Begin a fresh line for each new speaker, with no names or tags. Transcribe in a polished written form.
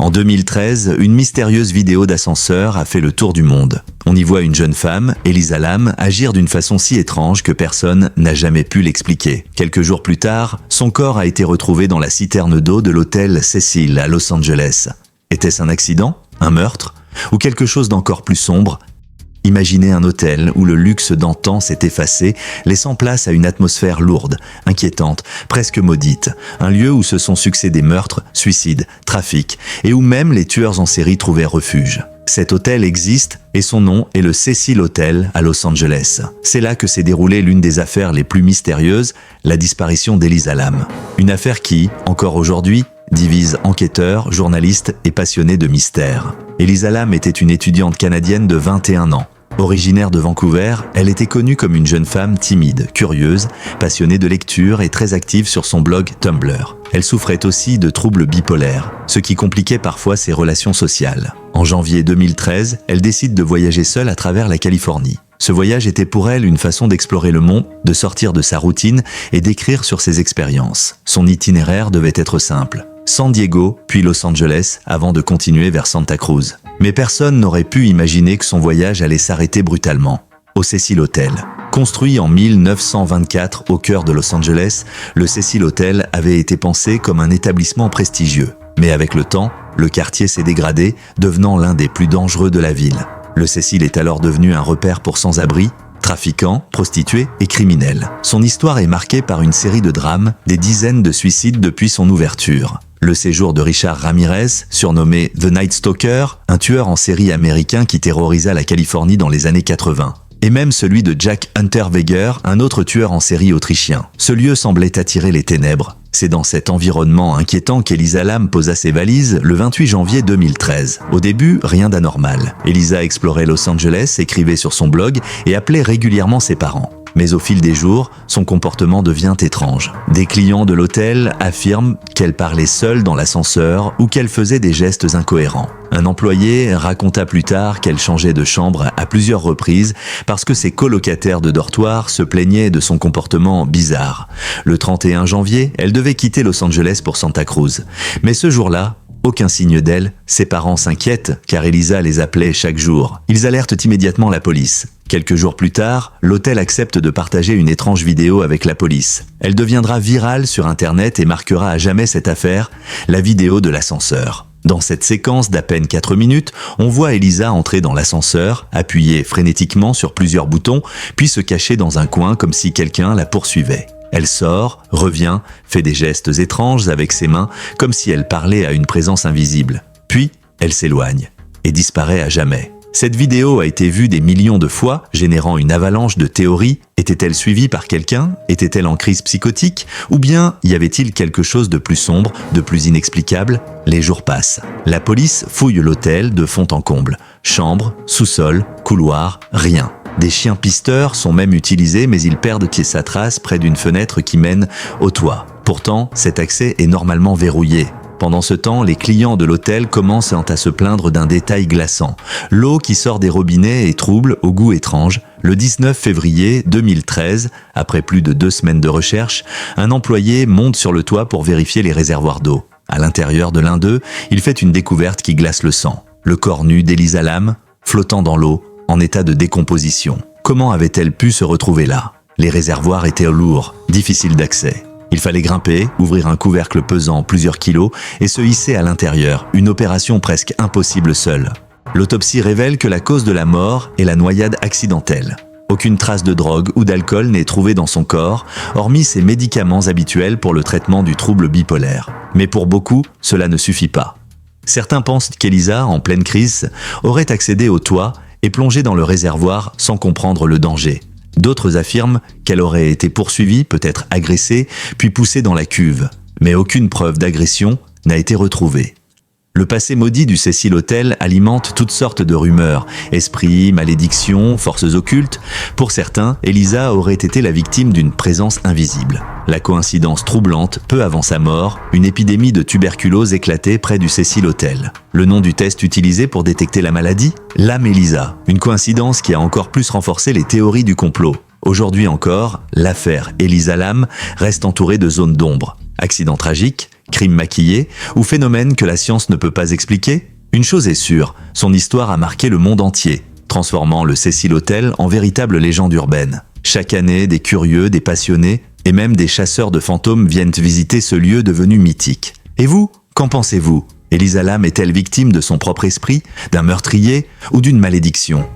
En 2013, une mystérieuse vidéo d'ascenseur a fait le tour du monde. On y voit une jeune femme, Elisa Lam, agir d'une façon si étrange que personne n'a jamais pu l'expliquer. Quelques jours plus tard, son corps a été retrouvé dans la citerne d'eau de l'hôtel Cecil à Los Angeles. Était-ce un accident, un meurtre, ou quelque chose d'encore plus sombre ? Imaginez un hôtel où le luxe d'antan s'est effacé, laissant place à une atmosphère lourde, inquiétante, presque maudite. Un lieu où se sont succédés meurtres, suicides, trafics, et où même les tueurs en série trouvaient refuge. Cet hôtel existe et son nom est le Cecil Hotel à Los Angeles. C'est là que s'est déroulée l'une des affaires les plus mystérieuses, la disparition d'Elisa Lam. Une affaire qui, encore aujourd'hui, divise enquêteurs, journalistes et passionnés de mystère. Elisa Lam était une étudiante canadienne de 21 ans. Originaire de Vancouver, elle était connue comme une jeune femme timide, curieuse, passionnée de lecture et très active sur son blog Tumblr. Elle souffrait aussi de troubles bipolaires, ce qui compliquait parfois ses relations sociales. En janvier 2013, elle décide de voyager seule à travers la Californie. Ce voyage était pour elle une façon d'explorer le monde, de sortir de sa routine et d'écrire sur ses expériences. Son itinéraire devait être simple. San Diego, puis Los Angeles, avant de continuer vers Santa Cruz. Mais personne n'aurait pu imaginer que son voyage allait s'arrêter brutalement. Au Cecil Hotel. Construit en 1924 au cœur de Los Angeles, le Cecil Hotel avait été pensé comme un établissement prestigieux. Mais avec le temps, le quartier s'est dégradé, devenant l'un des plus dangereux de la ville. Le Cecil est alors devenu un repère pour sans-abri, trafiquants, prostituées et criminels. Son histoire est marquée par une série de drames, des dizaines de suicides depuis son ouverture. Le séjour de Richard Ramirez, surnommé The Night Stalker, un tueur en série américain qui terrorisa la Californie dans les années 80. Et même celui de Jack Unterweger, un autre tueur en série autrichien. Ce lieu semblait attirer les ténèbres. C'est dans cet environnement inquiétant qu'Elisa Lam posa ses valises le 28 janvier 2013. Au début, rien d'anormal. Elisa explorait Los Angeles, écrivait sur son blog et appelait régulièrement ses parents. Mais au fil des jours, son comportement devient étrange. Des clients de l'hôtel affirment qu'elle parlait seule dans l'ascenseur ou qu'elle faisait des gestes incohérents. Un employé raconta plus tard qu'elle changeait de chambre à plusieurs reprises parce que ses colocataires de dortoir se plaignaient de son comportement bizarre. Le 31 janvier, elle devait quitter Los Angeles pour Santa Cruz. Mais ce jour-là, aucun signe d'elle, ses parents s'inquiètent car Elisa les appelait chaque jour. Ils alertent immédiatement la police. Quelques jours plus tard, l'hôtel accepte de partager une étrange vidéo avec la police. Elle deviendra virale sur Internet et marquera à jamais cette affaire, la vidéo de l'ascenseur. Dans cette séquence d'à peine 4 minutes, on voit Elisa entrer dans l'ascenseur, appuyer frénétiquement sur plusieurs boutons, puis se cacher dans un coin comme si quelqu'un la poursuivait. Elle sort, revient, fait des gestes étranges avec ses mains, comme si elle parlait à une présence invisible. Puis, elle s'éloigne et disparaît à jamais. Cette vidéo a été vue des millions de fois, générant une avalanche de théories. Était-elle suivie par quelqu'un? Était-elle en crise psychotique? Ou bien y avait-il quelque chose de plus sombre, de plus inexplicable? Les jours passent. La police fouille l'hôtel de fond en comble. Chambre, sous-sol, couloir, rien. Des chiens pisteurs sont même utilisés, mais ils perdent sa trace près d'une fenêtre qui mène au toit. Pourtant, cet accès est normalement verrouillé. Pendant ce temps, les clients de l'hôtel commencent à se plaindre d'un détail glaçant. L'eau qui sort des robinets est trouble, au goût étrange. Le 19 février 2013, après plus de 2 semaines de recherche, un employé monte sur le toit pour vérifier les réservoirs d'eau. À l'intérieur de l'un d'eux, il fait une découverte qui glace le sang. Le corps nu d'Elisa Lam, flottant dans l'eau, en état de décomposition. Comment avait-elle pu se retrouver là? Les réservoirs étaient lourds, difficiles d'accès. Il fallait grimper, ouvrir un couvercle pesant plusieurs kilos et se hisser à l'intérieur, une opération presque impossible seule. L'autopsie révèle que la cause de la mort est la noyade accidentelle. Aucune trace de drogue ou d'alcool n'est trouvée dans son corps, hormis ses médicaments habituels pour le traitement du trouble bipolaire. Mais pour beaucoup, cela ne suffit pas. Certains pensent qu'Elisa, en pleine crise, aurait accédé au toit et plongé dans le réservoir sans comprendre le danger. D'autres affirment qu'elle aurait été poursuivie, peut-être agressée, puis poussée dans la cuve. Mais aucune preuve d'agression n'a été retrouvée. Le passé maudit du Cecil Hotel alimente toutes sortes de rumeurs. Esprits, malédictions, forces occultes. Pour certains, Elisa aurait été la victime d'une présence invisible. La coïncidence troublante, peu avant sa mort, une épidémie de tuberculose éclatait près du Cecil Hotel. Le nom du test utilisé pour détecter la maladie? Lam Elisa. Une coïncidence qui a encore plus renforcé les théories du complot. Aujourd'hui encore, l'affaire Elisa Lam reste entourée de zones d'ombre. Accident tragique, Crime maquillé ou phénomène que la science ne peut pas expliquer? Une chose est sûre, son histoire a marqué le monde entier, transformant le Cecil Hotel en véritable légende urbaine. Chaque année, des curieux, des passionnés et même des chasseurs de fantômes viennent visiter ce lieu devenu mythique. Et vous, qu'en pensez-vous? Elisa Lam est-elle victime de son propre esprit, d'un meurtrier ou d'une malédiction?